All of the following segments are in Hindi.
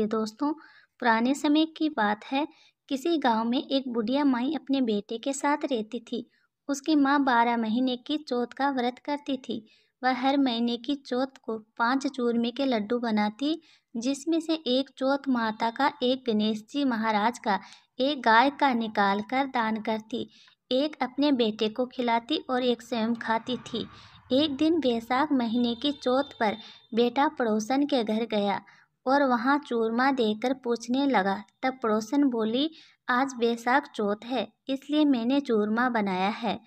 प्रिय दोस्तों, पुराने समय की बात है। किसी गांव में एक बुढ़िया माई अपने बेटे के साथ रहती थी। उसकी माँ 12 महीने की चौथ का व्रत करती थी। वह हर महीने की चौथ को 5 चूरमे के लड्डू बनाती, जिसमें से एक चौथ माता का, एक गणेश जी महाराज का, एक गाय का निकाल कर दान करती, एक अपने बेटे को खिलाती और एक स्वयं खाती थी। एक दिन बैसाख महीने की चौथ पर बेटा पड़ोसन के घर गया और वहाँ चूरमा देकर पूछने लगा। तब पड़ोसन बोली, आज बैसाख चौथ है, इसलिए मैंने चूरमा बनाया है।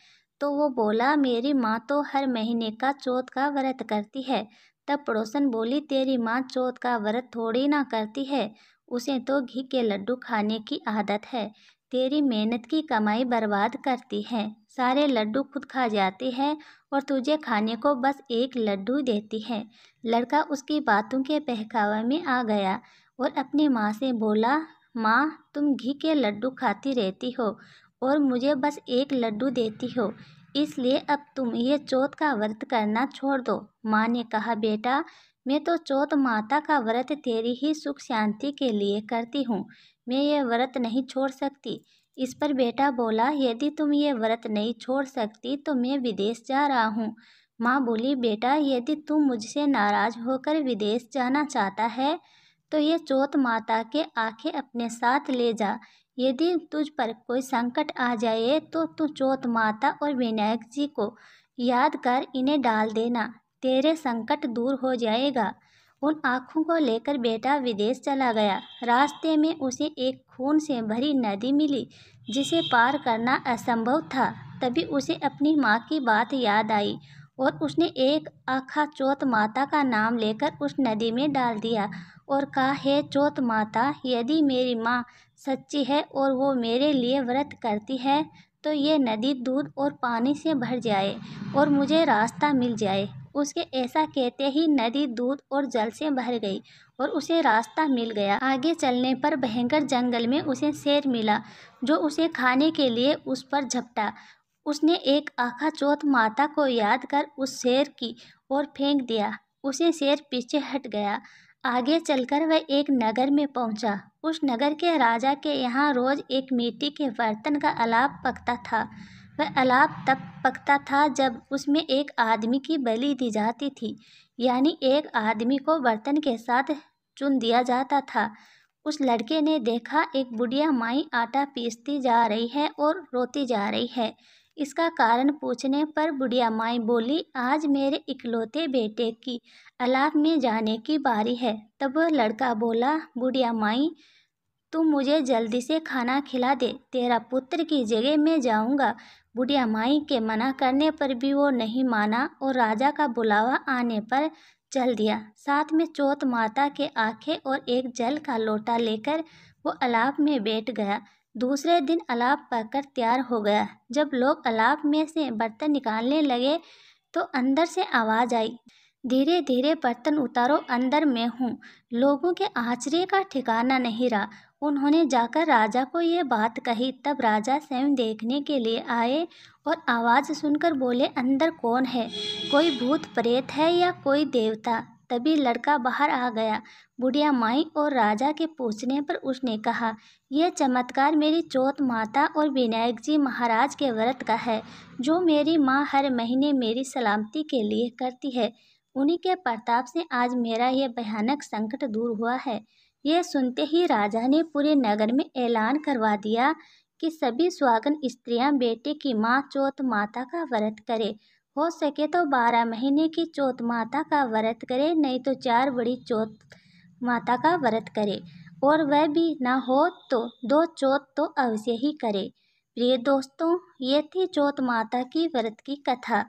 तो वो बोला, मेरी माँ तो हर महीने का चौथ का व्रत करती है। तब पड़ोसन बोली, तेरी माँ चौथ का व्रत थोड़ी ना करती है, उसे तो घी के लड्डू खाने की आदत है। तेरी मेहनत की कमाई बर्बाद करती है, सारे लड्डू खुद खा जाती है और तुझे खाने को बस एक लड्डू देती है। लड़का उसकी बातों के बहकावे में आ गया और अपनी माँ से बोला, माँ, तुम घी के लड्डू खाती रहती हो और मुझे बस एक लड्डू देती हो, इसलिए अब तुम ये चौथ का व्रत करना छोड़ दो। माँ ने कहा, बेटा, मैं तो चौथ माता का व्रत तेरी ही सुख शांति के लिए करती हूँ, मैं ये व्रत नहीं छोड़ सकती। इस पर बेटा बोला, यदि तुम ये व्रत नहीं छोड़ सकती तो मैं विदेश जा रहा हूँ। माँ बोली, बेटा, यदि तू मुझसे नाराज होकर विदेश जाना चाहता है तो ये चौथ माता के आंखें अपने साथ ले जा। यदि तुझ पर कोई संकट आ जाए तो तू चौथ माता और विनायक जी को याद कर इन्हें डाल देना, तेरे संकट दूर हो जाएगा। उन आँखों को लेकर बेटा विदेश चला गया। रास्ते में उसे एक खून से भरी नदी मिली, जिसे पार करना असंभव था। तभी उसे अपनी माँ की बात याद आई और उसने एक आखा चौथ माता का नाम लेकर उस नदी में डाल दिया और कहा, हे चौथ माता, यदि मेरी माँ सच्ची है और वो मेरे लिए व्रत करती है तो ये नदी दूध और पानी से भर जाए और मुझे रास्ता मिल जाए। उसके ऐसा कहते ही नदी दूध और जल से भर गई और उसे रास्ता मिल गया। आगे चलने पर भयंकर जंगल में उसे शेर मिला, जो उसे खाने के लिए उस पर झपटा। उसने एक आखा चौथ माता को याद कर उस शेर की ओर फेंक दिया। उसे शेर पीछे हट गया। आगे चलकर वह एक नगर में पहुंचा। उस नगर के राजा के यहाँ रोज एक मिट्टी के बर्तन का अलाव पकता था। वह अलाव तब पकता था जब उसमें एक आदमी की बलि दी जाती थी, यानी एक आदमी को बर्तन के साथ चुन दिया जाता था। उस लड़के ने देखा, एक बुढ़िया माई आटा पीसती जा रही है और रोती जा रही है। इसका कारण पूछने पर बुढ़िया माई बोली, आज मेरे इकलौते बेटे की अलाव में जाने की बारी है। तब वह लड़का बोला, बुढ़िया माई, तू मुझे जल्दी से खाना खिला दे, तेरा पुत्र की जगह मैं जाऊंगा। बुढ़िया माई के मना करने पर भी वो नहीं माना और राजा का बुलावा आने पर चल दिया। साथ में चौथ माता के आंखें और एक जल का लोटा लेकर वो अलाव में बैठ गया। दूसरे दिन अलाव पककर तैयार हो गया। जब लोग अलाव में से बर्तन निकालने लगे तो अंदर से आवाज़ आई, धीरे धीरे बर्तन उतारो, अंदर मैं हूँ। लोगों के आश्चर्य का ठिकाना नहीं रहा। उन्होंने जाकर राजा को ये बात कही। तब राजा स्वयं देखने के लिए आए और आवाज़ सुनकर बोले, अंदर कौन है, कोई भूत प्रेत है या कोई देवता? तभी लड़का बाहर आ गया। बुढ़िया माई और राजा के पूछने पर उसने कहा, यह चमत्कार मेरी चौथ माता और विनायक जी महाराज के व्रत का है, जो मेरी माँ हर महीने मेरी सलामती के लिए करती है। उन्हीं के प्रताप से आज मेरा यह भयानक संकट दूर हुआ है। यह सुनते ही राजा ने पूरे नगर में ऐलान करवा दिया कि सभी सुहागन स्त्रियां बेटे की माँ चौथ माता का व्रत करे। हो सके तो 12 महीने की चौथ माता का व्रत करे, नहीं तो 4 बड़ी चौथ माता का व्रत करे, और वह भी ना हो तो 2 चौथ तो अवश्य ही करे। प्रिय दोस्तों, ये थी चौथ माता की व्रत की कथा।